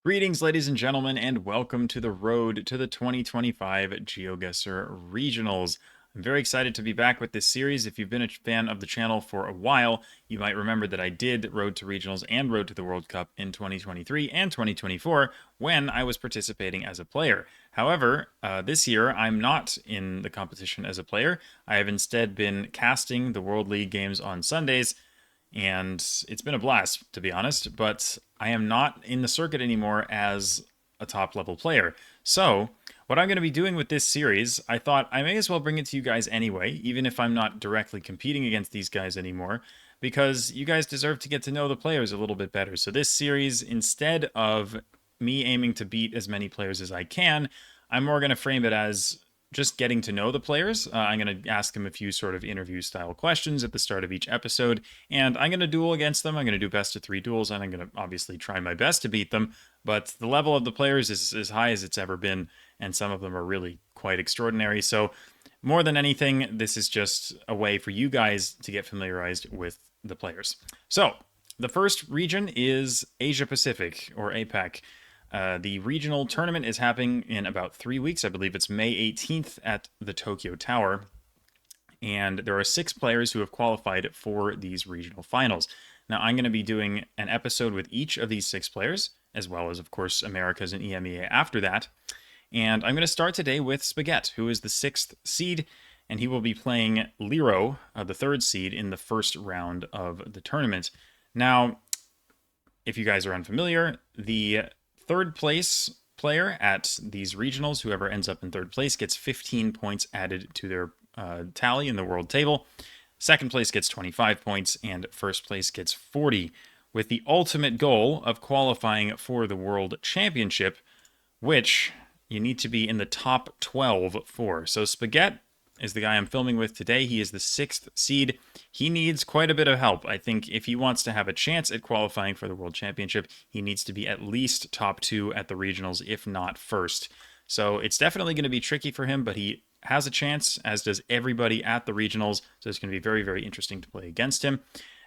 Greetings, ladies and gentlemen, and welcome to the road to the 2025 GeoGuessr Regionals. I'm very excited to be back with this series. If you've been a fan of the channel for a while, you might remember that I did Road to Regionals and Road to the World Cup in 2023 and 2024 when I was participating as a player. However, this year I'm not in the competition as a player. I have instead been casting the World League games on Sundays, and it's been a blast, to be honest, but I am not in the circuit anymore as a top level player. So, what I'm going to be doing with this series, I thought I may as well bring it to you guys anyway, even if I'm not directly competing against these guys anymore, because you guys deserve to get to know the players a little bit better. So, this series, instead of me aiming to beat as many players as I can, I'm more going to frame it as just getting to know the players. I'm going to ask them a few sort of interview style questions at the start of each episode, and I'm going to duel against them. I'm going to do best of 3 duels, and I'm going to obviously try my best to beat them. But the level of the players is as high as it's ever been, and some of them are really quite extraordinary. So, more than anything, this is just a way for you guys to get familiarized with the players. So, the first region is Asia Pacific, or APAC. The regional tournament is happening in about 3 weeks. I believe it's May 18th at the Tokyo Tower. And there are 6 players who have qualified for these regional finals. Now, I'm going to be doing an episode with each of these 6 players, as well as, of course, Americas and EMEA after that. And I'm going to start today with sp4ghet, who is the 6th seed, and he will be playing Lero, the 3rd seed, in the first round of the tournament. Now, if you guys are unfamiliar, the 3rd place player at these regionals, whoever ends up in 3rd place, gets 15 points added to their tally in the world table. 2nd place gets 25 points, and 1st place gets 40, with the ultimate goal of qualifying for the World Championship, which you need to be in the top 12 for. So sp4ghet is the guy I'm filming with today. He is the 6th seed. He needs quite a bit of help. I think if he wants to have a chance at qualifying for the World Championship, he needs to be at least top 2 at the regionals, if not first. So it's definitely going to be tricky for him, but he has a chance, as does everybody at the regionals. So it's going to be very, very interesting to play against him.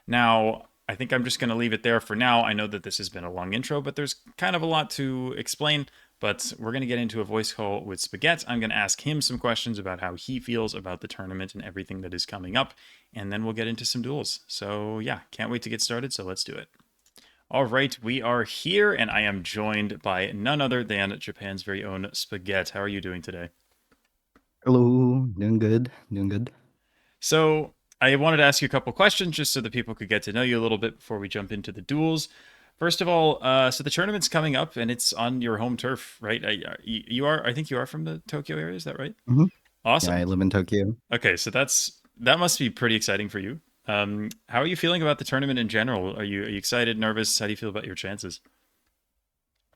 Now, I think I'm just going to leave it there for now. I know that this has been a long intro, but there's kind of a lot to explain. But we're going to get into a voice call with sp4ghet. I'm going to ask him some questions about how he feels about the tournament and everything that is coming up. And then we'll get into some duels. So yeah, can't wait to get started. So let's do it. All right, we are here, and I am joined by none other than Japan's very own sp4ghet. How are you doing today? Hello, doing good, doing good. So I wanted to ask you a couple questions just so that people could get to know you a little bit before we jump into the duels. First of all, so the tournament's coming up and it's on your home turf, right? You are, I think you are from the Tokyo area, is that right? hmm Yeah, Awesome. I live in Tokyo. Okay, so that must be pretty exciting for you. How are you feeling about the tournament in general? Are you excited, nervous? How do you feel about your chances?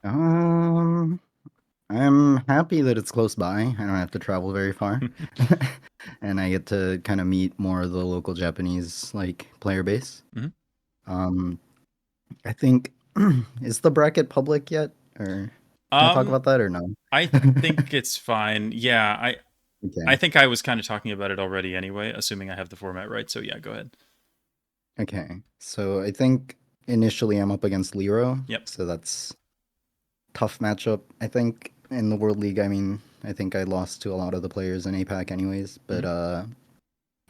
Um, I'm happy that it's close by. I don't have to travel very far, and I get to kind of meet more of the local Japanese player base. Mhm. Um, I think is the bracket public yet, or can I talk Um, about that or no? I think it's fine. Yeah, I Okay, think I was kind of talking about it already anyway, assuming I have the format right. So yeah, go ahead. okay. So I think initially I'm up against Lero, Yep. so that's tough matchup. I think in the World League, I mean, I think I lost to a lot of the players in APAC anyways, but Mhm.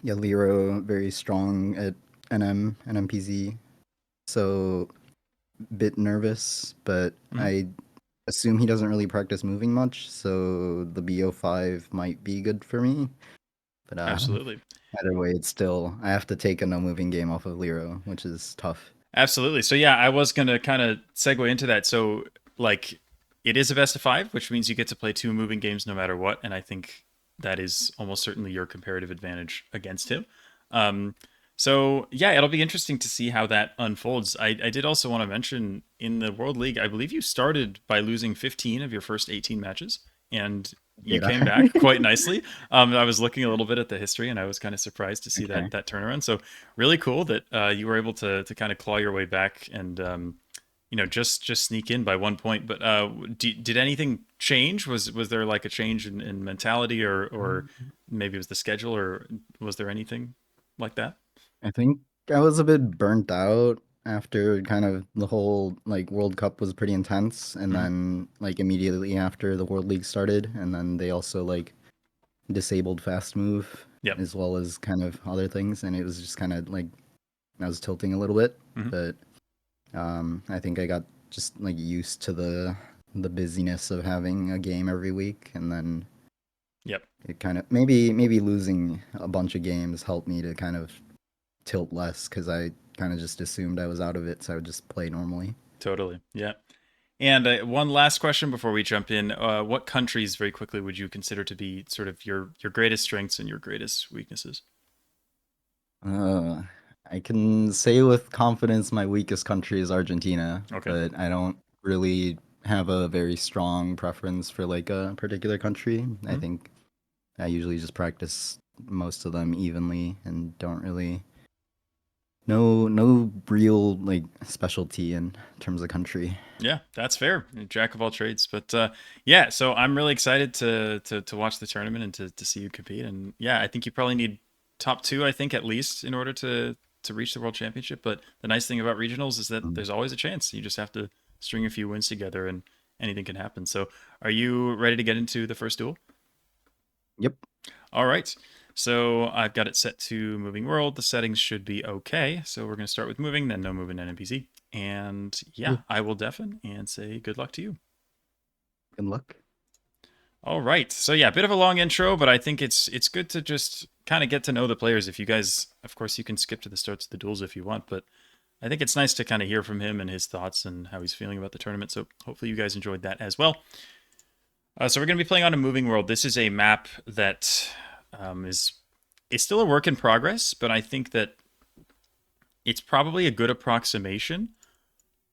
yeah, Lero very strong at NMPZ, so bit nervous, but Mhm. I assume he doesn't really practice moving much, so the BO5 might be good for me. But Absolutely. either way, it's still I have to take a no moving game off of Lero, which is tough. Absolutely. So yeah, I was gonna kind of segue into that. So like, it is a best of 5, which means you get to play 2 moving games no matter what, and I think that is almost certainly your comparative advantage against him. Um, so yeah, it'll be interesting to see how that unfolds. I did also want to mention in the World League, I believe you started by losing 15 of your first 18 matches, and you Did came I? back quite nicely. I was looking a little bit at the history, and I was kind of surprised to see Okay. that turnaround. So really cool that you were able to kind of claw your way back and just sneak in by 1 point. But did anything change? Was there like a change in mentality, or maybe it was the schedule, or was there anything like that? I think I was a bit burnt out. after kind of the whole like World Cup was pretty intense, and Hmm. then like immediately after the World League started, and then they also like disabled fast move Yep. as well as kind of other things, and it was just kind of like I was tilting a little bit, Hmm. but I think I got just like used to the busyness of having a game every week, and then Yep. it kind of maybe losing a bunch of games helped me to kind of tilt less because I kind of just assumed I was out of it, so I would just play normally. Totally. Yeah. And one last question before we jump in: what countries, very quickly, would you consider to be sort of your greatest strengths and your greatest weaknesses? Uh, I can say with confidence my weakest country is Argentina, Okay. but I don't really have a very strong preference for like a particular country. I Mhm. think I usually just practice most of them evenly and don't really no real like specialty in terms of country. Yeah, that's fair. Jack of all trades, but yeah. So I'm really excited to watch the tournament and to see you compete. And yeah, I think you probably need top two, I think at least, in order to reach the world championship. But the nice thing about regionals is that Mm. there's always a chance. You just have to string a few wins together, and anything can happen. So are you ready to get into the first duel? Yep. All right. So I've got it set to moving world. The settings should be okay. So we're going to start with moving, then no moving NMPZ. And yeah, Ooh, I will deafen and say good luck to you. good luck. All right. So yeah, a bit of a long intro, but I think it's good to just kind of get to know the players. If you guys, of course, you can skip to the starts of the duels if you want, but I think it's nice to kind of hear from him and his thoughts and how he's feeling about the tournament. So hopefully you guys enjoyed that as well. So we're going to be playing on a moving world. This is a map that is it's still a work in progress, but I think that it's probably a good approximation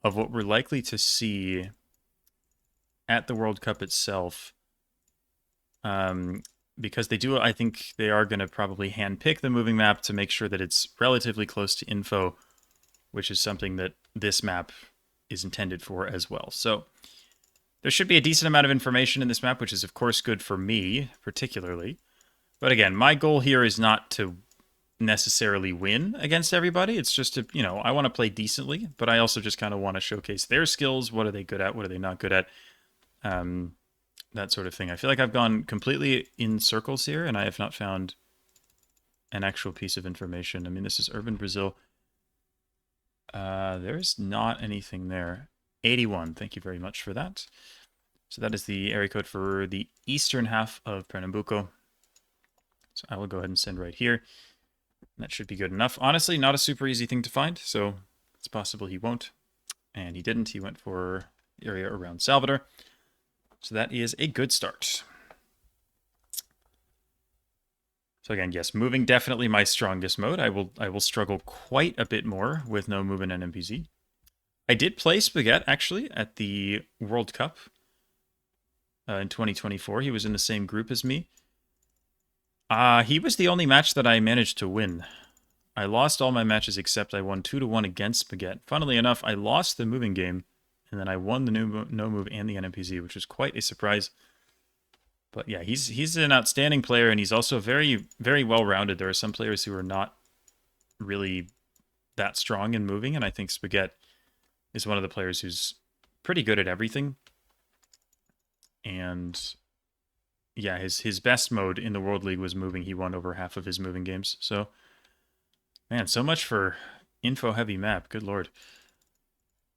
of what we're likely to see at the World Cup itself. Um, because they do, I think they are going to probably handpick the moving map to make sure that it's relatively close to info, which is something that this map is intended for as well. So there should be a decent amount of information in this map, which is, of course, good for me, particularly. But again, my goal here is not to necessarily win against everybody. It's just to, I want to play decently, but I also just kind of want to showcase their skills. What are they good at? What are they not good at? Um, that sort of thing. I feel like I've gone completely in circles here, and I have not found an actual piece of information. I mean, this is urban Brazil. There's not anything there. 81. Thank you very much for that. So that is the area code for the eastern half of Pernambuco. So I will go ahead and send right here. That should be good enough. Honestly, not a super easy thing to find, so it's possible he won't. And he didn't. He went for the area around Salvador. So that is a good start. So again, yes, moving definitely my strongest mode. I will struggle quite a bit more with no move in NMPZ. I did play sp4ghet actually at the World Cup in 2024. He was in the same group as me. He was the only match that I managed to win. I lost all my matches except I won 2-1 against sp4ghet. Funnily enough, I lost the moving game, and then I won the no move and the NMPZ, which was quite a surprise. But yeah, he's an outstanding player, and he's also very very well rounded. There are some players who are not really that strong in moving, and I think sp4ghet is one of the players who's pretty good at everything. And yeah, his best mode in the World League was moving. He won over half of his moving games. So man, so much for info heavy map. Good lord.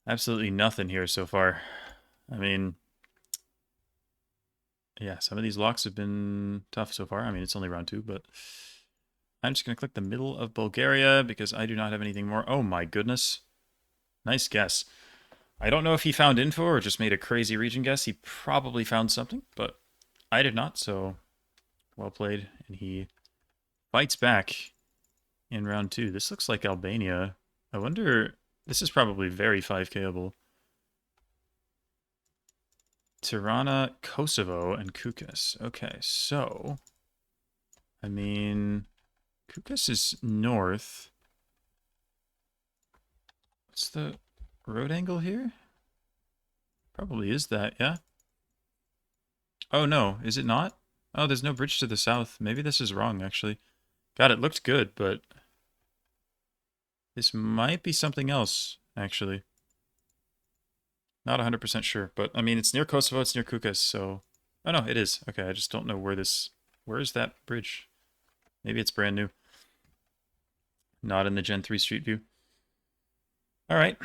Absolutely nothing here so far. I mean, yeah, some of these locks have been tough so far. I mean, it's only round two, but I'm just going to click the middle of Bulgaria because I do not have anything more. Oh my goodness. Nice guess. I don't know if he found info or just made a crazy region guess. He probably found something, but I did not, so well played. And he fights back in round two. This looks like Albania. I wonder, this is probably very 5Kable. Tirana, Kosovo, and Kukas. Okay, so, I mean, Kukas is north. What's the road angle here? Probably is that, yeah? Oh no, is it not? Oh, there's no bridge to the south. Maybe this is wrong, actually. God, it looked good, but This might be something else, actually. Not 100% sure, but I mean, it's near Kosovo, it's near Kukës, so... Oh no, it is. Okay, I just don't know where this... Where is that bridge? Maybe it's brand new. Not in the Gen 3 Street View. Alright.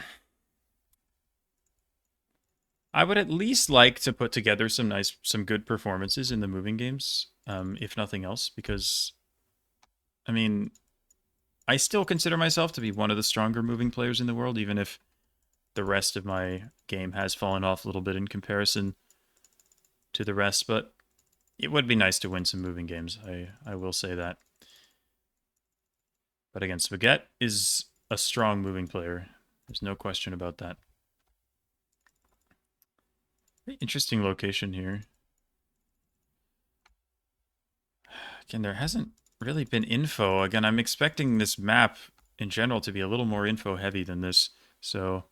I would at least like to put together some good performances in the moving games, if nothing else, because, I mean, I still consider myself to be one of the stronger moving players in the world, even if the rest of my game has fallen off a little bit in comparison to the rest, but it would be nice to win some moving games. I will say that. But again, sp4ghet is a strong moving player. There's no question about that. Very interesting location here. Again, there hasn't really been info. Again, I'm expecting this map in general to be a little more info heavy than this. So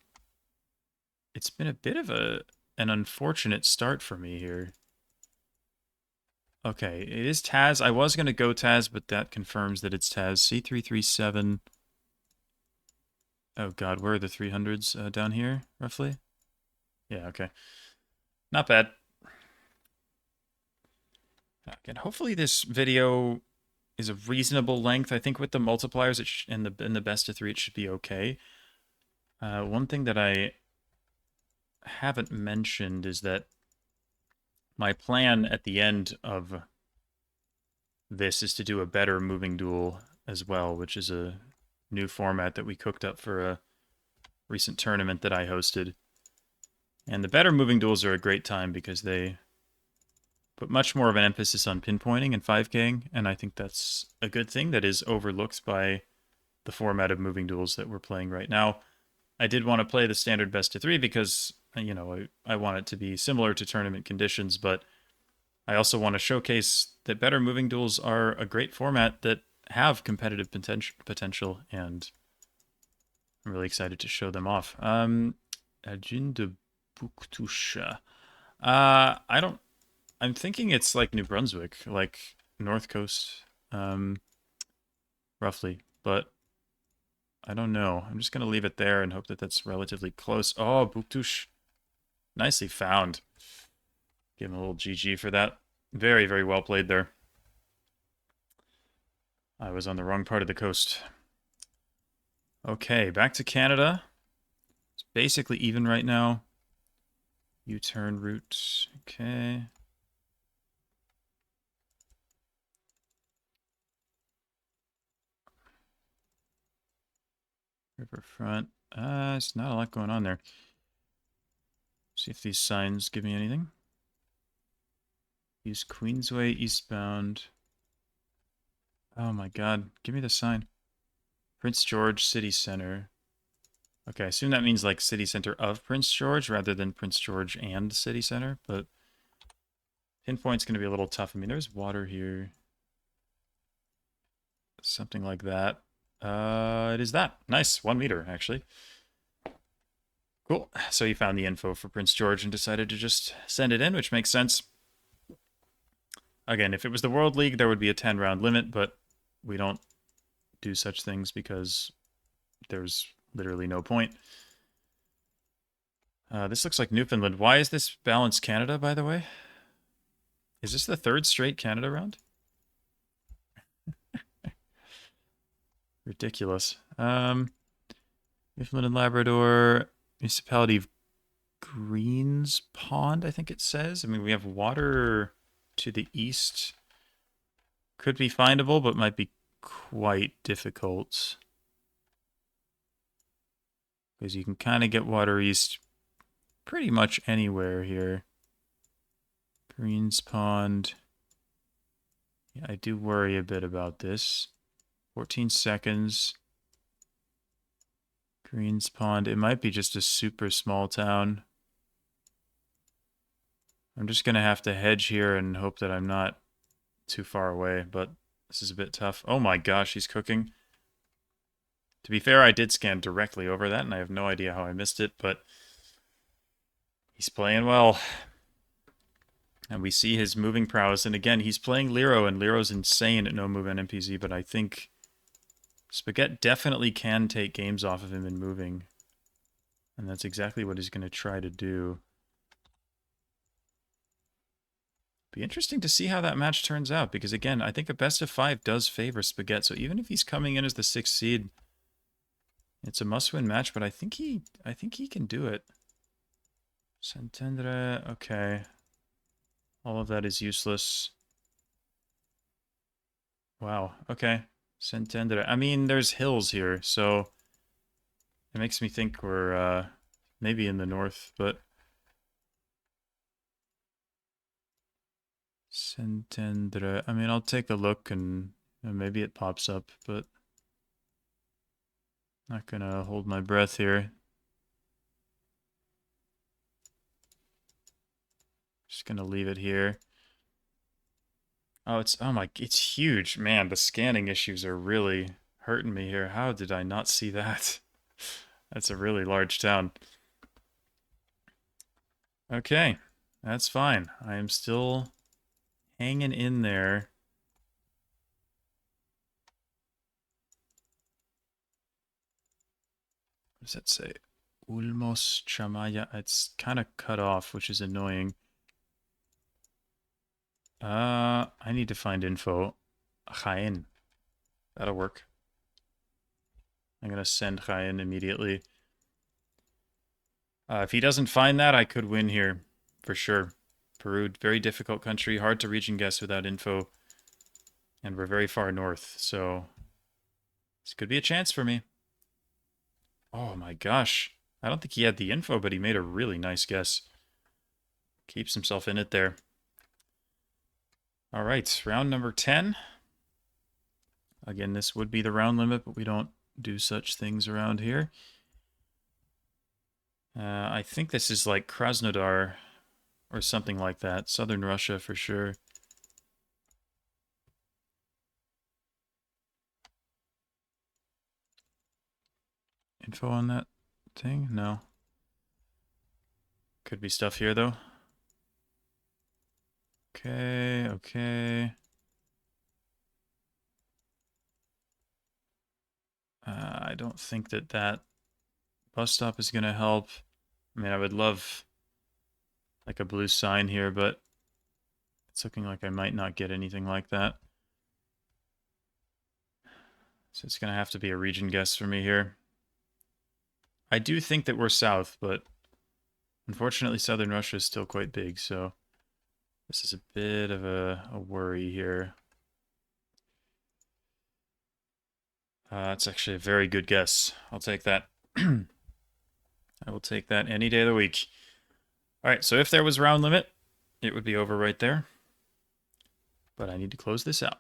it's been a bit of an unfortunate start for me here. Okay, it is Taz. I was going to go Taz, but that confirms that it's Taz. C337. Oh god, where are the 300s? Down here, roughly? Yeah, okay. Not bad. Again, hopefully this video is a reasonable length. I think with the multipliers and the best of 3, it should be okay. One thing that I haven't mentioned is that my plan at the end of this is to do a better moving duel as well, which is a new format that we cooked up for a recent tournament that I hosted. And the better moving duels are a great time because they put much more of an emphasis on pinpointing and 5King, and I think that's a good thing that is overlooked by the format of moving duels that we're playing right now. I did want to play the standard best of 3 because, you know, I want it to be similar to tournament conditions, but I also want to showcase that better moving duels are a great format that have competitive potential, and I'm really excited to show them off. Ajin de Buktusha. I don't... I'm thinking it's like New Brunswick, like North Coast, roughly, but I don't know. I'm just going to leave it there and hope that that's relatively close. Oh, Buktush. Nicely found. Give him a little GG for that. Very, very well played there. I was on the wrong part of the coast. Okay, back to Canada. It's basically even right now. U-turn route. Okay. Riverfront. It's not a lot going on there. See if these signs give me anything. Use Queensway eastbound. Oh my god. Give me the sign. Prince George City Center. Okay, I assume that means like city center of Prince George rather than Prince George and city center, but pinpoint's going to be a little tough. I mean, there's water here. Something like that. It is that. Nice. 1 meter, actually. Cool. So you found the info for Prince George and decided to just send it in, which makes sense. Again, if it was the World League, there would be a 10-round limit, but we don't do such things because there's literally no point. This looks like Newfoundland. Why is this balanced Canada, by the way? Is this the 3rd straight Canada round? Ridiculous. Newfoundland and Labrador, municipality of Greens Pond, I think it says. I mean, we have water to the east. Could be findable, but might be quite difficult. Because you can kind of get water east pretty much anywhere here. Greens Pond. Yeah, I do worry a bit about this. 14 seconds. Greens Pond. It might be just a super small town. I'm just going to have to hedge here and hope that I'm not too far away, but this is a bit tough. Oh my gosh, he's cooking. To be fair, I did scan directly over that, and I have no idea how I missed it, but he's playing well. And we see his moving prowess, and again, he's playing Lero, and Lero's insane at no-move NMPZ, but I think sp4ghet definitely can take games off of him in moving. And that's exactly what he's going to try to do. Be interesting to see how that match turns out, because again, I think a best of 5 does favor sp4ghet, so even if he's coming in as the 6th seed, it's a must-win match, but I think he can do it. Santendre, okay. All of that is useless. Wow, okay. Santendre. I mean, there's hills here, so it makes me think we're maybe in the north, but Santendre. I mean, I'll take a look and maybe it pops up, but not gonna hold my breath here. Just gonna leave it here. Oh, it's huge. Man, the scanning issues are really hurting me here. How did I not see that? That's a really large town. Okay, that's fine. I am still hanging in there. What does that say? Ulmos Chamaya. It's kind of cut off, which is annoying. I need to find info. Jaén. That'll work. I'm gonna send Jaén immediately. If he doesn't find that, I could win here, for sure. Peru, very difficult country, hard to region guess without info. And we're very far north, so this could be a chance for me. Oh my gosh. I don't think he had the info, but he made a really nice guess. Keeps himself in it there. All right, round number 10. Again, this would be the round limit, but we don't do such things around here. I think this is like Krasnodar or something like that. Southern Russia for sure. Info on that thing? No. Could be stuff here though. Okay, okay. I don't think that bus stop is going to help. I mean, I would love like a blue sign here, but it's looking like I might not get anything like that. So it's going to have to be a region guess for me here. I do think that we're south, but unfortunately southern Russia is still quite big, so this is a bit of a worry here. It's actually a very good guess. I'll take that. I will take that any day of the week. All right, so if there was round limit, it would be over right there. But I need to close this out.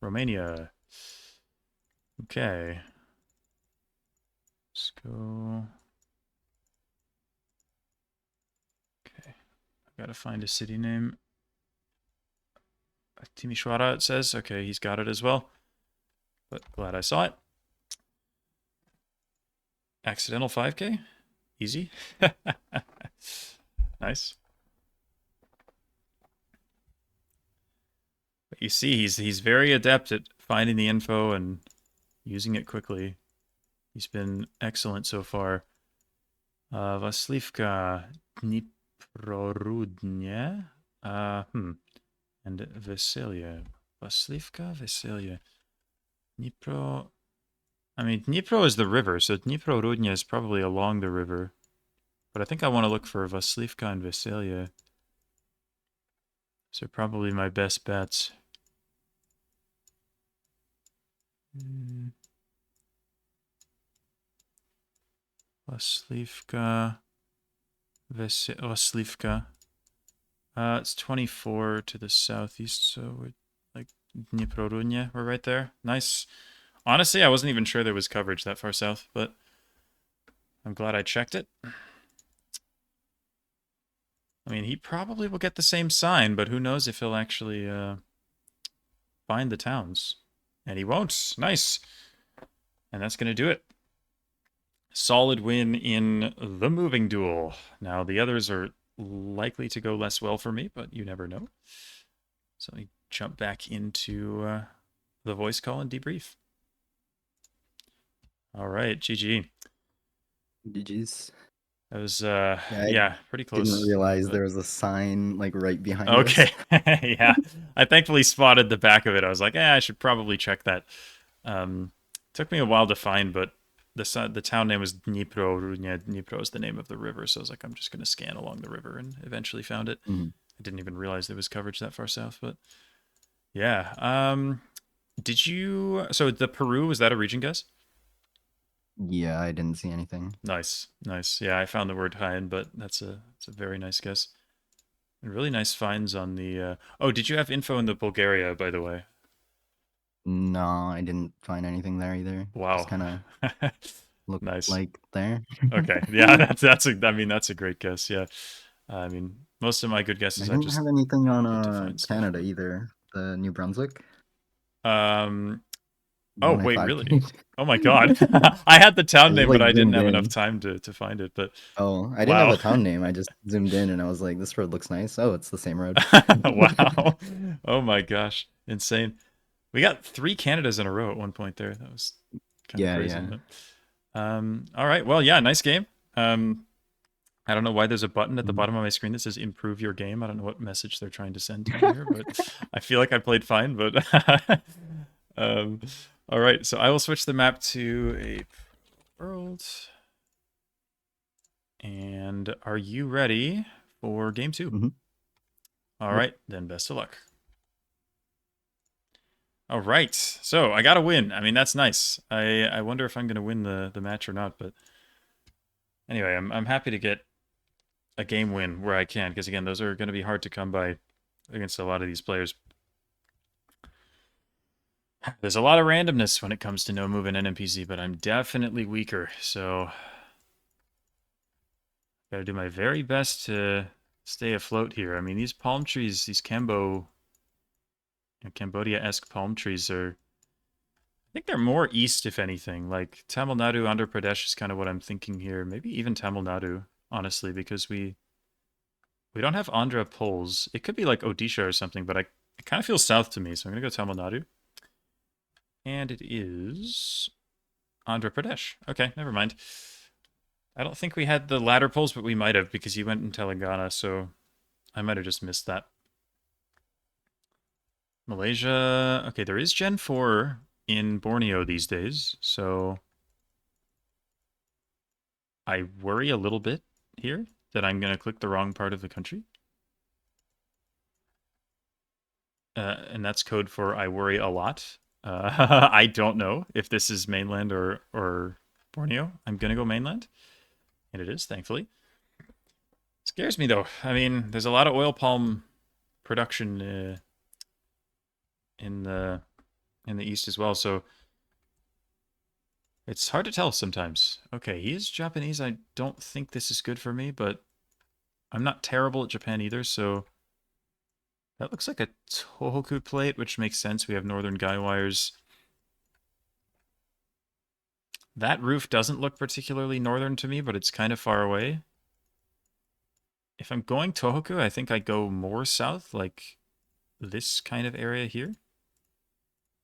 Romania. Okay. Let's go. Okay. I gotta find a city name. Timișoara, it says. Okay, he's got it as well. But glad I saw it. Accidental 5K? Easy. Nice. But you see, he's very adept at finding the info and using it quickly. He's been excellent so far. Vaslivka, Dniprorudnya, and Veselye. Vaslivka, Veselye. Dnipro. I mean, Dnipro is the river, so Dniprorudnya is probably along the river. But I think I want to look for Vaslivka and Veselye. So probably my best bets. Vaslivka. Vaslivka. It's 24 to the southeast, so we're like Dniprorudnya. We're right there. Nice. Honestly, I wasn't even sure there was coverage that far south, but I'm glad I checked it. I mean, he probably will get the same sign, but who knows if he'll actually find the towns. And he won't. Nice. And that's going to do it. Solid win in the moving duel. Now, the others are likely to go less well for me, but you never know. So let me jump back into the voice call and debrief. All right, GG. GG's. That was Yeah, I yeah, pretty didn't close to me, realize but there was a sign like right behind us. okay. Yeah. I thankfully spotted the back of it. I was like, I should probably check that. Took me a while to find, but the town name was Dnipro. Yeah, Dnipro is the name of the river, so I was like, I'm just gonna scan along the river, and eventually found it. Mhm. I didn't even realize there was coverage that far south, but yeah. Did you? So the Peru, was that a region guess? Yeah, I didn't see anything. Nice, nice. Yeah, I found the word hind, but that's a very nice guess. And really nice finds on the. Oh, did you have info in the Bulgaria, by the way? No, I didn't find anything there either. Just Wow. kind of looked Nice. like there. Okay. Yeah, that's a. I mean, that's a great guess. Yeah. I mean, most of my good I guesses, I didn't just have anything on hit to find stuff, Canada but. either. The New Brunswick, Um. the Oh one I wait, five really? K'd. Oh my God. I had the I town just name, but like I didn't zoomed have enough in. time to find it. But Oh, I didn't have wow. the town name. I just zoomed in and I was like, this road looks nice. Oh, it's the same road. Wow. Oh my gosh. Insane. We got three Canadas in a row at one point there. That was kind of Yeah, crazy. yeah. But all right. Well, yeah, nice game. I don't know why there's a button at the Mhm. bottom of my screen that says improve your game. I don't know what message they're trying to send to me here, but I feel like I played fine, but um all right. So I will switch the map to a world. And are you ready for game 2? Mhm. All Yep. right, then best of luck. All right. So I got a win. I mean, that's nice. I wonder if I'm going to win the match or not, but anyway, I'm happy to get a game win where I can because again, those are going to be hard to come by against a lot of these players. There's a lot of randomness when it comes to no move and NMPZ, but I'm definitely weaker. So got to do my very best to stay afloat here. I mean, these palm trees, these Cambodia-esque palm trees are I think they're more east, if anything. Like Tamil Nadu, Andhra Pradesh is kind of what I'm thinking here. Maybe even Tamil Nadu, honestly, because we don't have Andhra poles. It could be like Odisha or something, but it kind of feels south to me, so I'm gonna go Tamil Nadu. And it is Andhra Pradesh. Okay, never mind. I don't think we had the ladder poles, but we might have because he went in Telangana, so I might have just missed that. Malaysia. Okay, there is Gen 4 in Borneo these days, so I worry a little bit here that I'm going to click the wrong part of the country. And that's code for I worry a lot. I don't know if this is mainland or Borneo. I'm going to go mainland. And it is, thankfully. Scares me, though. I mean, there's a lot of oil palm production in the east as well, so it's hard to tell sometimes. Okay, he is Japanese. I don't think this is good for me, but I'm not terrible at Japan either, so that looks like a Tohoku plate, which makes sense. We have northern guy wires. That roof doesn't look particularly northern to me, but it's kind of far away. If I'm going Tohoku, I think I go more south, like this kind of area here.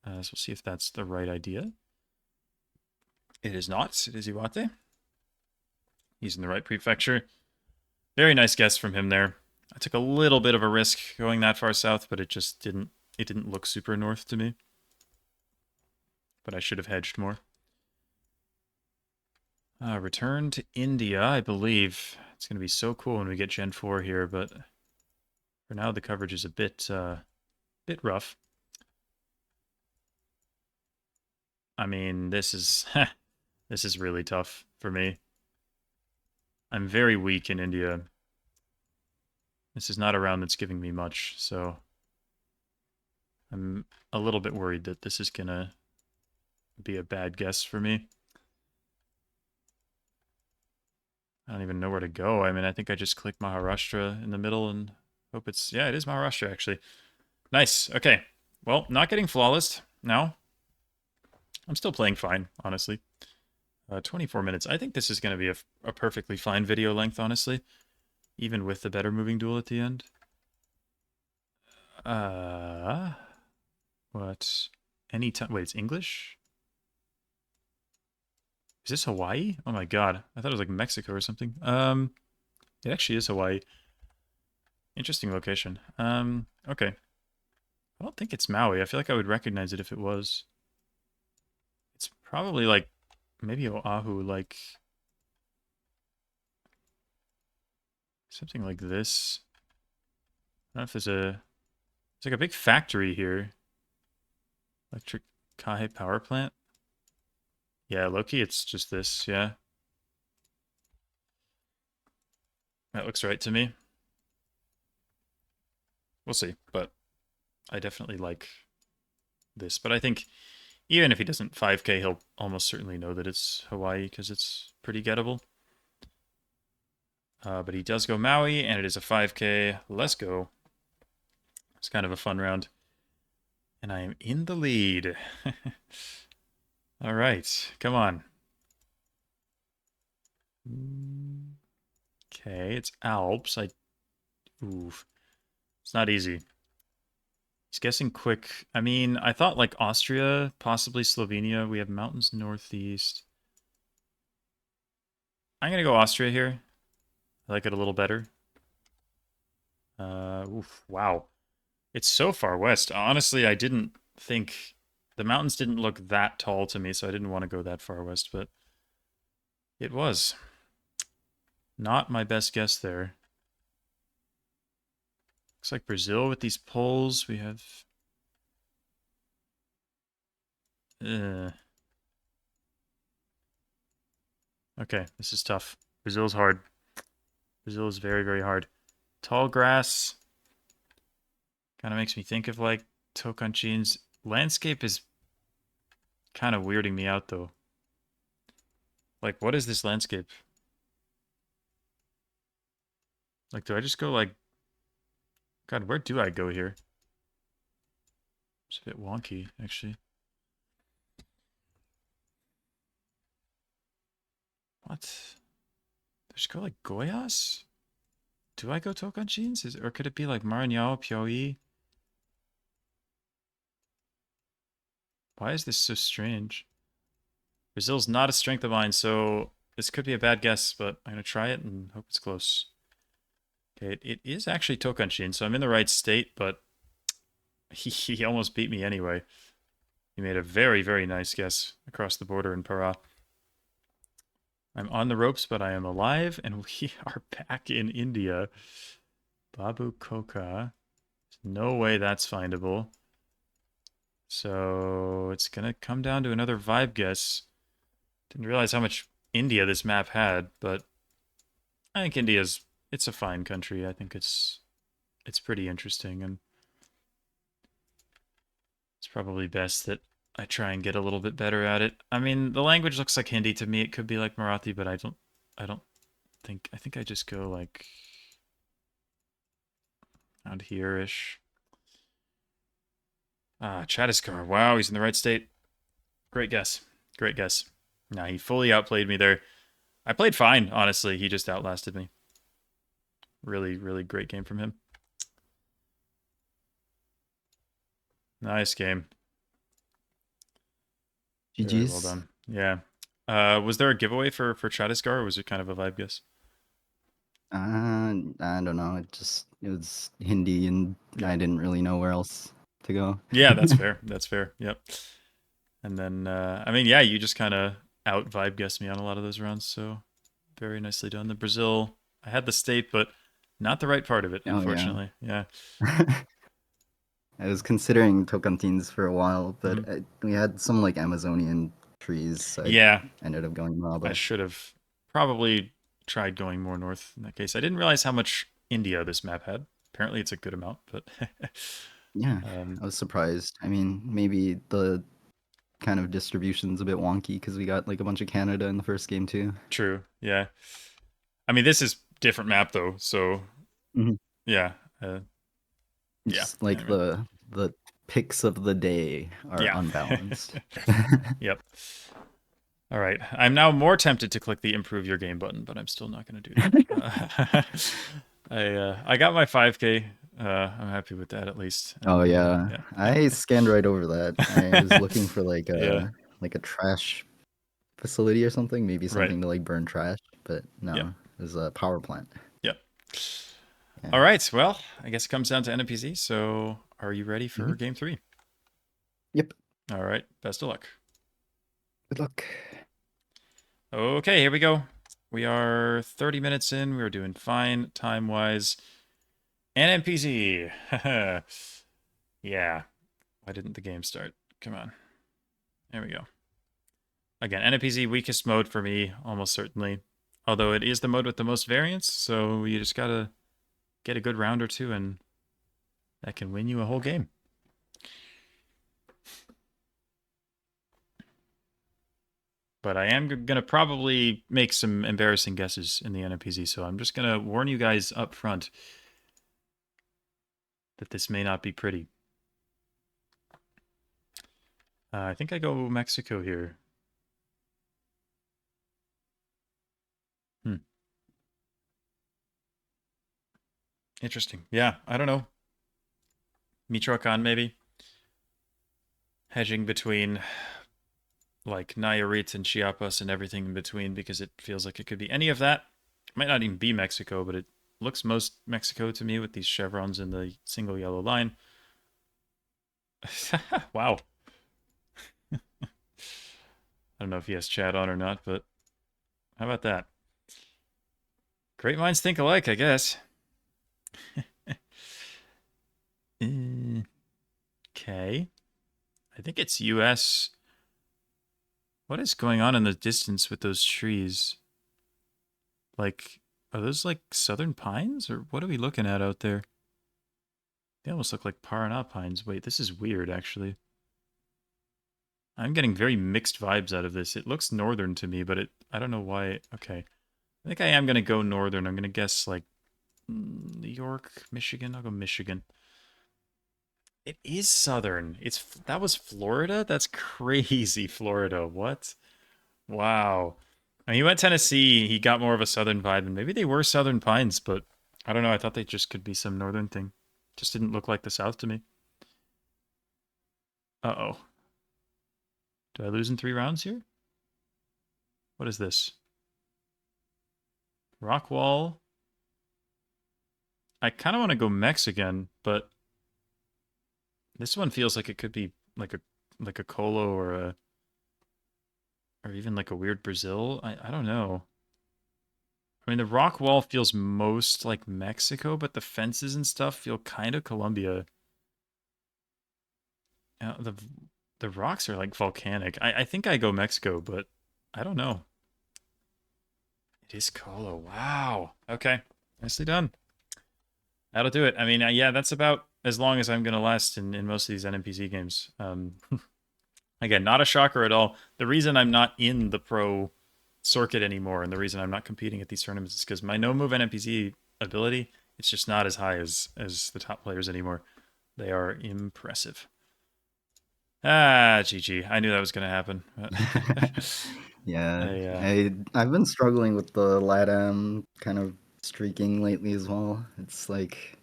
So we'll see if that's the right idea. It is not. It is Iwate. He's in the right prefecture. Very nice guess from him there. I took a little bit of a risk going that far south, but it just didn't look super north to me. But I should have hedged more. Return to India, I believe. It's going to be so cool when we get Gen 4 here, but for now the coverage is a bit rough. I mean, this is this is really tough for me. I'm very weak in India. This is not a round that's giving me much, so I'm a little bit worried that this is going to be a bad guess for me. I don't even know where to go. I mean, I think I just click Maharashtra in the middle and hope it's... Yeah, it is Maharashtra, actually. Nice. Okay. Well, not getting flawless now. I'm still playing fine, honestly. 24 minutes. I think this is going to be a perfectly fine video length, honestly. Even with the better moving duel at the end. Uh... What? Anytime... Wait, it's English? Is this Hawaii? Oh my god. I thought it was like Mexico or something. It actually is Hawaii. Interesting location. Okay. I don't think it's Maui. I feel like I would recognize it if it was. It's probably like maybe Oahu, like something like this. I don't know if there's like a big factory here. Electric Kahe power plant. Yeah, Loki, it's just this, yeah. That looks right to me. We'll see, but I definitely like this. But I think even if he doesn't 5K, he'll almost certainly know that it's Hawaii because it's pretty gettable. But he does go Maui, and it is a 5K. Let's go. It's kind of a fun round. And I am in the lead. All right, come on. Okay, it's Alps. Oof. It's not easy. He's guessing quick. I mean, I thought like Austria, possibly Slovenia. We have mountains northeast. I'm gonna go Austria here. I like it a little better. Oof, wow. It's so far west. Honestly, I didn't think the mountains didn't look that tall to me, so I didn't want to go that far west, but it was. Not my best guess there. Looks like Brazil with these poles. We have. Uh, okay, this is tough. Brazil's hard. Brazil is very, very hard. Tall grass kind of makes me think of like Tocantins. Landscape is kind of weirding me out though. Like, what is this landscape? Like, do I just go like, God, where do I go here? It's a bit wonky, actually. What? Just go like Goiás? Do I go Tocantins? Or could it be like Maranhão, Piauí? Why is this so strange? Brazil's not a strength of mine, so this could be a bad guess, but I'm going to try it and hope it's close. Okay, it is actually Tocantins, so I'm in the right state, but he almost beat me anyway. He made a very, very nice guess across the border in Pará. I'm on the ropes, but I am alive, and we are back in India. Babu Koka. No way that's findable. So it's going to come down to another vibe guess. Didn't realize how much India this map had, but I think it's a fine country. I think it's pretty interesting, and it's probably best that I try and get a little bit better at it. I mean, the language looks like Hindi to me. It could be like Marathi, but I don't I think I just go like around here-ish. Ah, Chhattisgarh. Wow, he's in the right state. Great guess. Great guess. Nah, he fully outplayed me there. I played fine, honestly. He just outlasted me. Really, really great game from him. Nice game. Very well GG's. done. Yeah. Was there a giveaway for Chhattisgarh, or was it kind of a vibe guess? I don't know. It was Hindi, and Yeah. I didn't really know where else to go. Yeah, that's fair. That's fair. Yep. And then, I mean, yeah, you just kind of out vibe guessed me on a lot of those rounds. So very nicely done. The Brazil, I had the state, but not the right part of it, Oh yeah. unfortunately. Yeah. I was considering Tocantins for a while, Hmm. but we had some like Amazonian trees, so I Yeah, ended up going I Maba. should have probably tried going more north in that case. I didn't realize how much India this map had. Apparently, it's a good amount, but Yeah, um, I was surprised. I mean, maybe the kind of distribution's a bit wonky because we got like a bunch of Canada in the first game too. true. Yeah. I mean, this is different map though, so Mhm. yeah. Uh, yeah. Just like Anyway. the picks of the day are Yeah. unbalanced. Yep. All right. I'm now more tempted to click the improve your game button, but I'm still not going to do that. I got my 5K. I'm happy with that at least. Oh And yeah, yeah. I scanned right over that. I was looking for Yeah. like a trash facility or something, maybe Right. something to like burn trash, but Yep. no, it was a power plant. Yep. Yeah. All right. Well, I guess it comes down to NMPZ. So, are you ready Hmm. for game three? Yep. All right. Best of luck. Good luck. Okay, here we go. We are 30 minutes in. We are doing fine time wise. NMPZ. Yeah. Why didn't the game start? Come on. There we go. Again, NMPZ weakest mode for me, almost certainly. Although it is the mode with the most variance, so you just gotta get a good round or two, and that can win you a whole game. But I am gonna probably make some embarrassing guesses in the NMPZ, so I'm just gonna warn you guys up front that this may not be pretty. I think I go Mexico here. Hmm. Interesting. Yeah, I don't know. Michoacan, maybe. Hedging between like Nayarit and Chiapas and everything in between because it feels like it could be any of that. It might not even be Mexico, but it looks most Mexico to me with these chevrons and the single yellow line. Wow. I don't know if he has chat on or not, but how about that? Great minds think alike, I guess. Okay. I think it's US. What is going on in the distance with those trees? Like, are those like southern pines or what are we looking at out there? They almost look like Paraná pines. Wait, this is weird actually. I'm getting very mixed vibes out of this. It looks northern to me, but I don't know why. Okay. I think I am going to go northern. I'm going to guess like New York, Michigan. I'll go Michigan. It is southern. That was Florida? That's crazy, Florida. What? Wow. And he went Tennessee. He got more of a southern vibe, and maybe they were southern pines, but I don't know. I thought they just could be some northern thing. Just didn't look like the South to me. Uh-oh. Did I lose in 3 rounds here? What is this? Rockwall. I kind of want to go Mexican, but this one feels like it could be like a Colo or even like a weird Brazil. I don't know. I mean, the rock wall feels most like Mexico, but the fences and stuff feel kind of Colombia. The rocks are like volcanic. I think I go Mexico, but I don't know. It is Colo. Wow. Okay. Nicely done. That'll do it. I mean, yeah, that's about as long as I'm going to last in most of these NMPZ games. Again, not a shocker at all. The reason I'm not in the pro circuit anymore and the reason I'm not competing at these tournaments is because my no move NMPZ ability, it's just not as high as the top players anymore. They are impressive. Ah, GG. I knew that was going to happen. Yeah, I, I've been struggling with the LATAM kind of streaking lately as well. It's like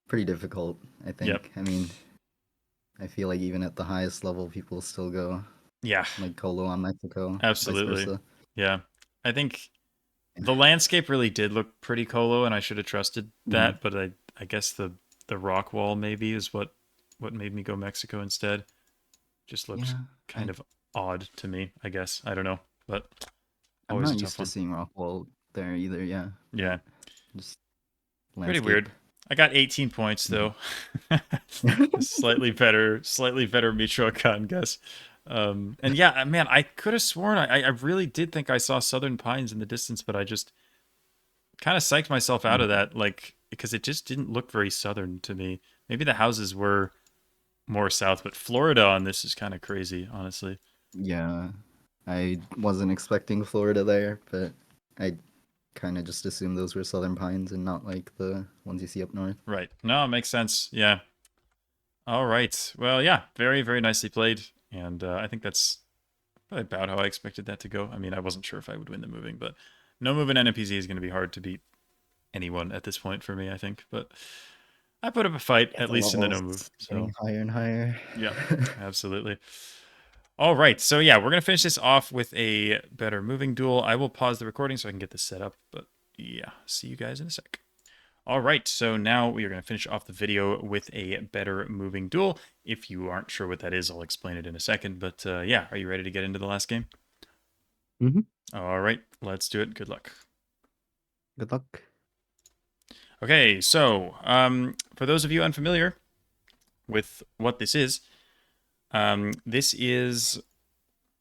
pretty difficult, I yep. think. I mean, I feel like even at the highest level, people still go Yeah, like Colo on Mexico, vice absolutely. versa. Yeah. I think the landscape really did look pretty Colo, and I should have trusted Mhm. that, but I guess the rock wall maybe is what made me go Mexico instead. Just looked Yeah, kind of odd to me, I guess. I don't know, but I'm always a not tough used to one. seeing Rockwall there either. Yeah, but Yeah, just pretty landscape. weird. I got 18 points Mhm. though. Slightly better Michoacan guess. And yeah, man, I could have sworn I really did think I saw Southern Pines in the distance, but I just kind of psyched myself out of Mhm. that, like because it just didn't look very southern to me. Maybe the houses were more south, but Florida on this is kind of crazy, honestly. Yeah, I wasn't expecting Florida there, but I kind of just assumed those were Southern Pines and not like the ones you see up north. Right. No, it makes sense. Yeah. All right. Well, yeah, very, very nicely played. And I think that's probably about how I expected that to go. I mean, I wasn't sure if I would win the moving, but no moving NMPZ is going to be hard to beat anyone at this point for me, I think. But I put up a fight, Yeah, at the least in the levels no move. getting So, higher and higher. yeah, absolutely. All right, so yeah, we're gonna finish this off with a better moving duel. I will pause the recording so I can get this set up, but yeah, see you guys in a sec. All right, so now we are going to finish off the video with a better moving duel. If you aren't sure what that is, I'll explain it in a second. But yeah, are you ready to get into the last game? Mm-hmm. All right, let's do it. Good luck. Good luck. Okay, so for those of you unfamiliar with what this is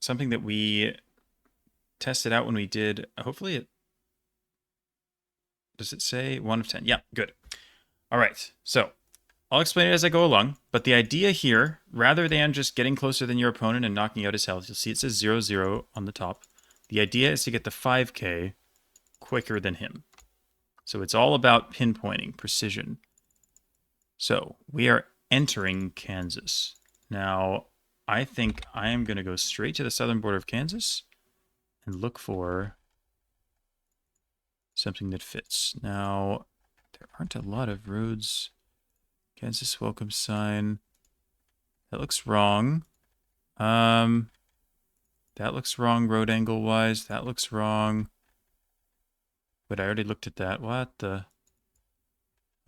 something that we tested out when we did. Hopefully, does it say 1 of 10? Yeah, good. All right, so I'll explain it as I go along, but the idea here, rather than just getting closer than your opponent and knocking out his health, you'll see it says 0-0 on the top. The idea is to get the 5k quicker than him. So it's all about pinpointing, precision. So we are entering Kansas. Now, I think I am going to go straight to the southern border of Kansas and look for something that fits. Now, there aren't a lot of roads. Kansas welcome sign. That looks wrong. That looks wrong road angle wise. That looks wrong. But I already looked at that. What the?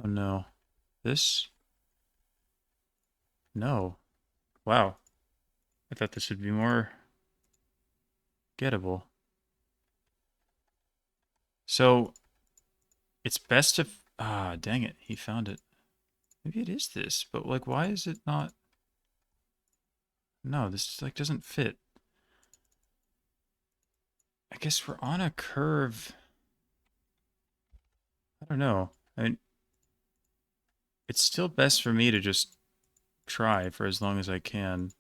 Oh no. This? No. Wow. I thought this would be more gettable. So, it's best to... Ah, dang it. He found it. Maybe it is this. But, like, why is it not... No, this, like, doesn't fit. I guess we're on a curve. I don't know. I mean, it's still best for me to just try for as long as I can.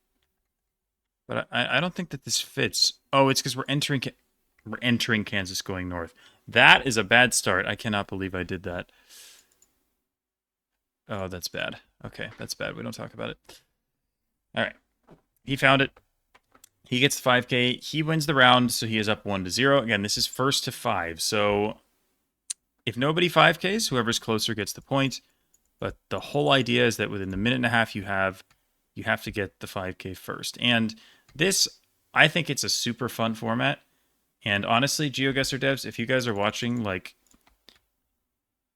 But I don't think that this fits. Oh, it's because we're entering Kansas going north. That is a bad start. I cannot believe I did that. Oh, that's bad. Okay, that's bad. We don't talk about it. All right. He found it. He gets the 5k. He wins the round, so he is up 1-0. Again, this is first to 5. So if nobody 5ks, whoever's closer gets the point. But the whole idea is that within the minute and a half you have to get the 5k first. And this, I think it's a super fun format. And honestly, GeoGuessr devs, if you guys are watching, like,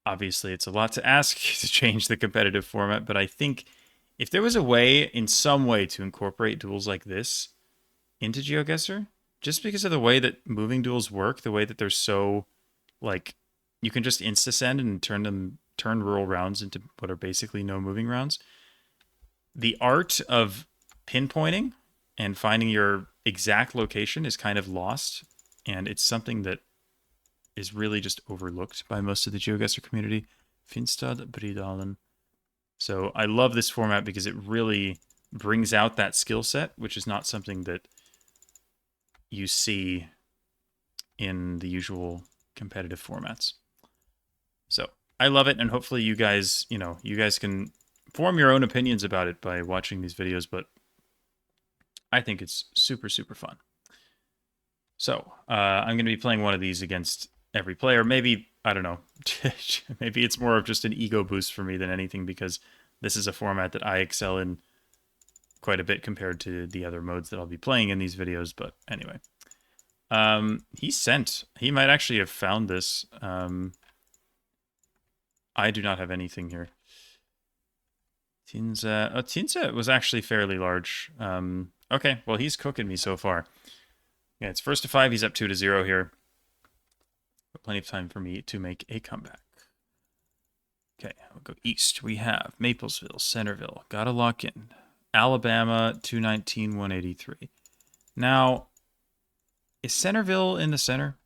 obviously it's a lot to ask to change the competitive format, but I think if there was a way, in some way, to incorporate duels like this into GeoGuessr, just because of the way that moving duels work, the way that they're so, like, you can just insta-send and turn rural rounds into what are basically no moving rounds. The art of pinpointing and finding your exact location is kind of lost, and it's something that is really just overlooked by most of the GeoGuessr community. Finstad Bridalen. So I love this format because it really brings out that skill set, which is not something that you see in the usual competitive formats. So I love it, and hopefully you guys, you guys can form your own opinions about it by watching these videos, but I think it's super, super fun. So I'm going to be playing one of these against every player. Maybe, I don't know, maybe it's more of just an ego boost for me than anything, because this is a format that I excel in quite a bit compared to the other modes that I'll be playing in these videos. But anyway, he might actually have found this. I do not have anything here. Tinza was actually fairly large. Okay, well, he's cooking me so far. Yeah, it's first to 5. He's up 2-0 here. But plenty of time for me to make a comeback. Okay, we'll go east. We have Maplesville, Centerville. Gotta lock in. Alabama, 219, 183. Now, is Centerville in the center?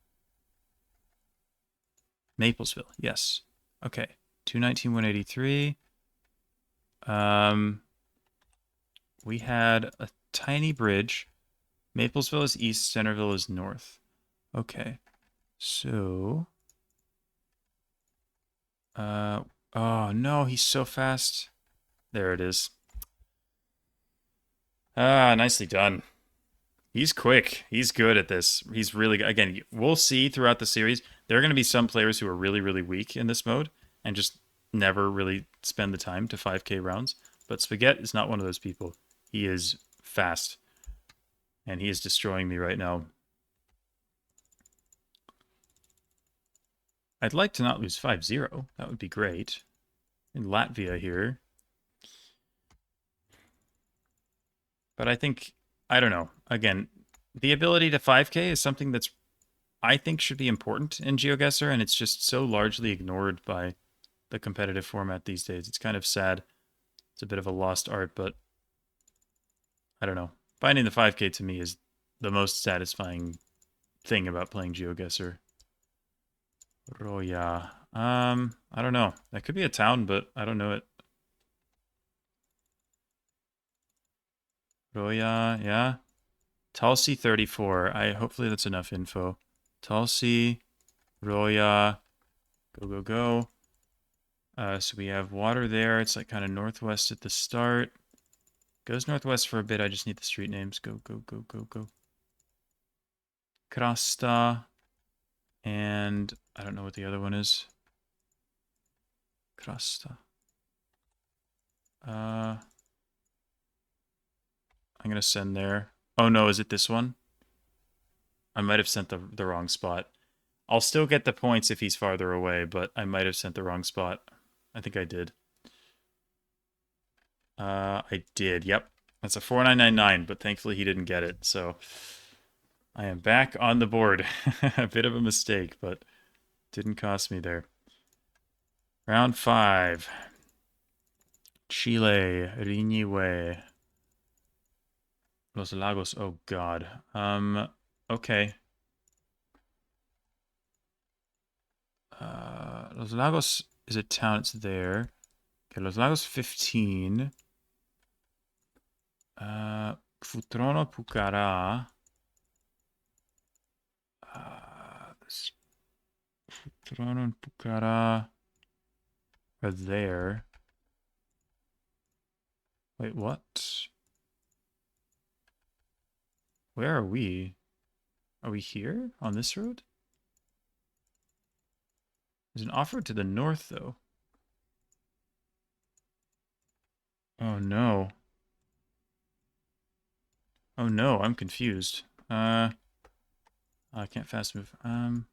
Maplesville, yes. Okay, 219, 183. We had a tiny bridge. Maplesville is east, Centerville is north. Okay, so... oh no, he's so fast. There it is. Ah, nicely done. He's quick. He's good at this. He's really good. Again, we'll see throughout the series. There are going to be some players who are really, really weak in this mode and just never really spend the time to 5k rounds. But sp4ghet is not one of those people. He is fast. And he is destroying me right now. I'd like to not lose 5-0. That would be great. In Latvia here. But I think, I don't know. Again, the ability to 5K is something that's, I think, should be important in GeoGuessr, and it's just so largely ignored by the competitive format these days. It's kind of sad. It's a bit of a lost art, but I don't know. Finding the 5K to me is the most satisfying thing about playing GeoGuessr. Roya. I don't know. That could be a town, but I don't know it. Roya, yeah. Tulsi 34. Hopefully that's enough info. Tulsi, Roya, go, go, go. So we have water there. It's like kind of northwest at the start. Goes northwest for a bit. I just need the street names. Go, go, go, go, go. Krasta. And I don't know what the other one is. Krasta. I'm going to send there. Oh no, is it this one? I might have sent the wrong spot. I'll still get the points if he's farther away, but I might have sent the wrong spot. I think I did. I did, yep. That's a 4999, but thankfully he didn't get it, so I am back on the board. A bit of a mistake, but didn't cost me there. Round 5. Chile, Riñihue. Los Lagos, oh god. Okay. Los Lagos is a town, it's there. Okay, Los Lagos 15. Futrono Pucará. Futrono and Pucará are there. Wait, what? Where are we? Are we here? On this road? There's an off-road to the north, though. Oh, no. Oh, no, I'm confused. I can't fast move. Pucará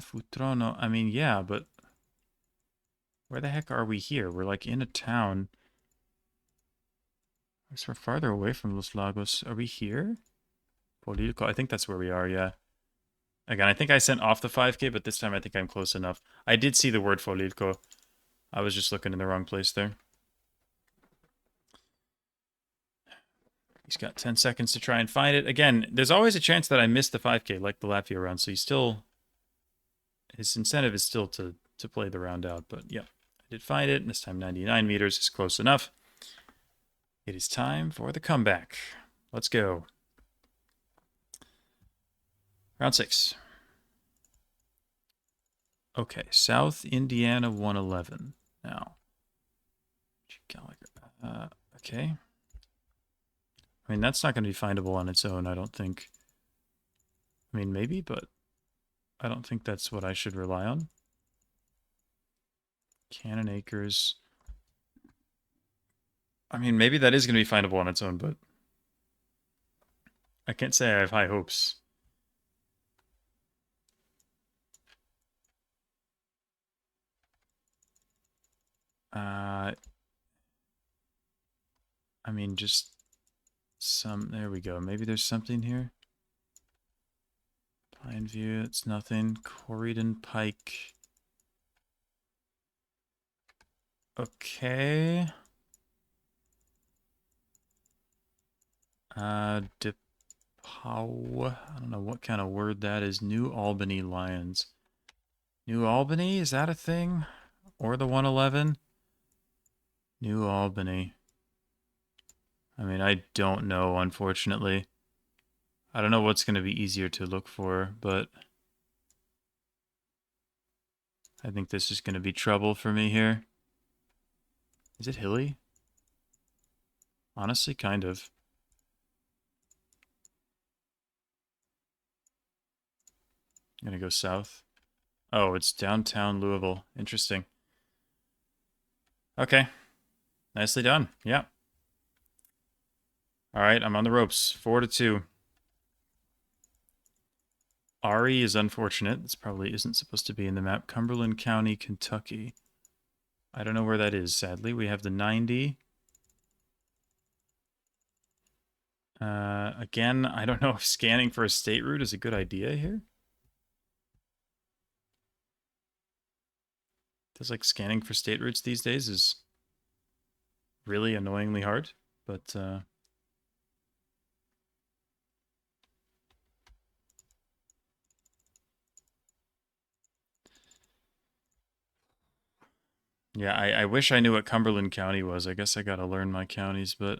Futrono. I mean, yeah, but where the heck are we here? We're like in a town. I guess we're farther away from Los Lagos. Are we here? Polilco. I think that's where we are, yeah. Again, I think I sent off the 5K, but this time I think I'm close enough. I did see the word Folilco. I was just looking in the wrong place there. He's got 10 seconds to try and find it. Again, there's always a chance that I miss the 5K, like the Latvia round, so he's still... His incentive is still to play the round out, but yeah. I did find it, and this time 99 meters is close enough. It is time for the comeback. Let's go. Round 6. Okay, South Indiana 111. Now, okay. I mean, that's not going to be findable on its own, I don't think. I mean, maybe, but I don't think that's what I should rely on. Cannon Acres. I mean, maybe that is going to be findable on its own, but I can't say I have high hopes. I mean, just some... There we go. Maybe there's something here. Pineview, it's nothing. Corridon Pike. Okay. DePau. I don't know what kind of word that is. New Albany Lions. New Albany? Is that a thing? Or the 111? New Albany. I mean, I don't know, unfortunately. I don't know what's going to be easier to look for, but I think this is going to be trouble for me here. Is it hilly? Honestly, kind of. I'm going to go south. Oh, it's downtown Louisville. Interesting. Okay. Nicely done. Yeah. All right, I'm on the ropes. 4-2. Ari is unfortunate. This probably isn't supposed to be in the map. Cumberland County, Kentucky. I don't know where that is, sadly. We have the 90. Again, I don't know if scanning for a state route is a good idea here. Feels like scanning for state routes these days is really annoyingly hard, but yeah, I wish I knew what Cumberland County was. I guess I gotta learn my counties, but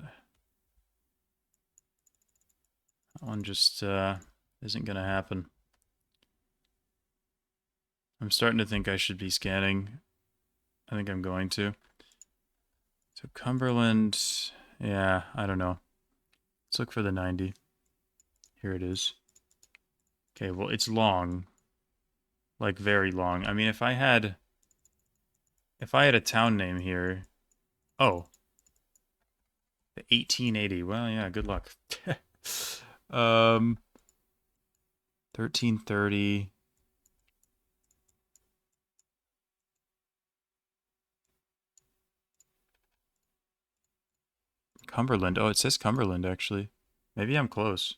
that one just isn't gonna happen. I'm starting to think I should be scanning. I think I'm going to. So Cumberland, yeah, I don't know. Let's look for the 90. Here it is. Okay, well, it's long. Like, very long. I mean, if I had a town name here... Oh. The 1880. Well, yeah, good luck. 1330. Cumberland. Oh, it says Cumberland, actually. Maybe I'm close.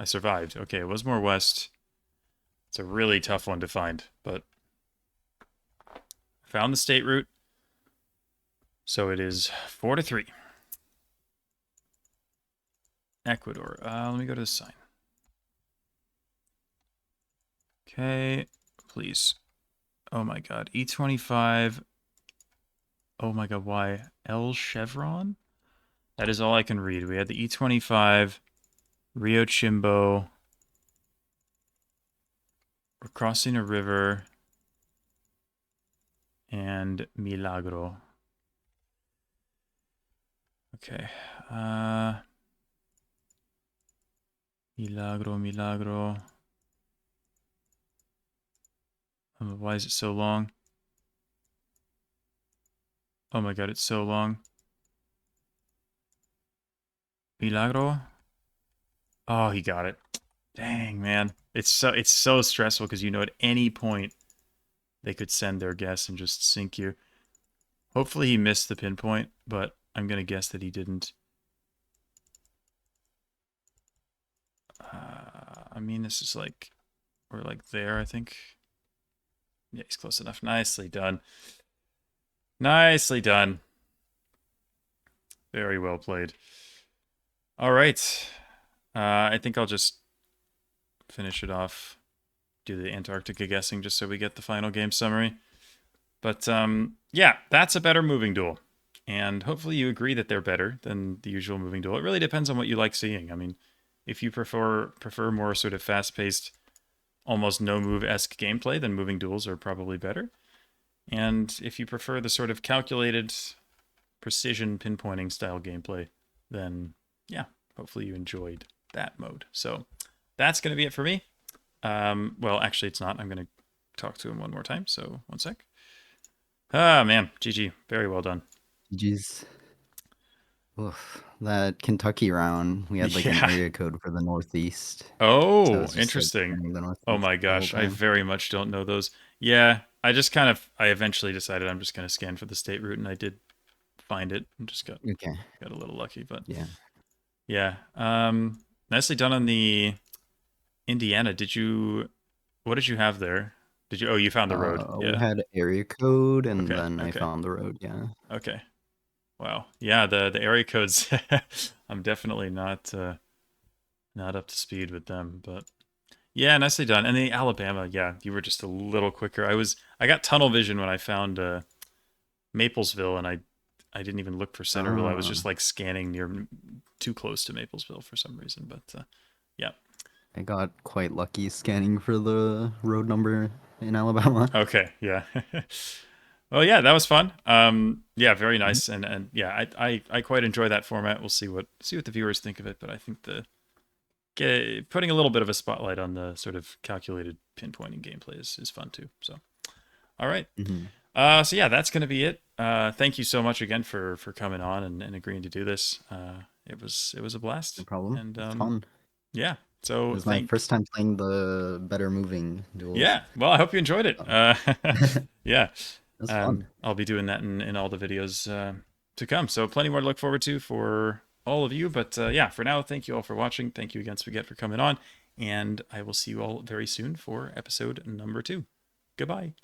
I survived. Okay, it was more west. It's a really tough one to find, but I found the state route. So it is 4-3. Ecuador. Let me go to the sign. Okay, please. Oh my god. E25. Oh my god, why? El Chevron? That is all I can read. We had the E25, Rio Chimbo. We're crossing a river. And Milagro. Okay. Milagro. Why is it so long? Oh my god, it's so long. Milagro? Oh, he got it. Dang, man. It's so stressful because you know at any point they could send their guess and just sink you. Hopefully he missed the pinpoint, but I'm going to guess that he didn't. I mean, this is like, we're like there, I think. Yeah, he's close enough. Nicely done. Nicely done. Very well played. All right. I think I'll just finish it off. Do the Antarctica guessing just so we get the final game summary. But yeah, that's a better moving duel. And hopefully you agree that they're better than the usual moving duel. It really depends on what you like seeing. I mean, if you prefer more sort of fast-paced, almost no-move-esque gameplay, then moving duels are probably better. And if you prefer the sort of calculated, precision pinpointing style gameplay, then yeah, hopefully you enjoyed that mode. So that's going to be it for me. Well, actually, it's not. I'm going to talk to him one more time. So one sec. Ah, man. GG. Very well done. GG's. Oof. That Kentucky round, we had like an Yeah. area code for the Northeast. So I Oh, was just like interesting. scanning the Oh Northeast my the whole gosh. I time. very much don't know those. Yeah. I eventually decided I'm just going to scan for the state route, and I did find it and just Okay. got a little lucky. But Yeah. yeah. Nicely done on the Indiana. What did you have there? Oh, you found the road. We Yeah. had area code and Okay. then I Okay. found the road, yeah. Okay. Wow. Yeah, the area codes I'm definitely not up to speed with them, but yeah, nicely done. And the Alabama, yeah, you were just a little quicker. I got tunnel vision when I found Maplesville, and I didn't even look for Centerville. I was just like scanning too close to Maplesville for some reason, but yeah. I got quite lucky scanning for the road number in Alabama. Okay, yeah. Well, yeah, that was fun. Yeah, very nice, and yeah, I quite enjoy that format. We'll see what the viewers think of it, but I think putting a little bit of a spotlight on the sort of calculated pinpointing gameplay is fun too. So, all right. Mhm. So yeah, that's gonna be it. Thank you so much again for coming on and agreeing to do this. It was a No blast, problem. and It's fun. yeah. It So was my first time playing the better moving duels. yeah. Well, I hope you enjoyed it. So Yeah. it's fun. I'll be doing that in all the videos to come. So plenty more to look forward to for all of you. But yeah, for now, thank you all for watching. Thank you again, sp4ghet, for coming on, and I will see you all very soon for episode number 2. Goodbye.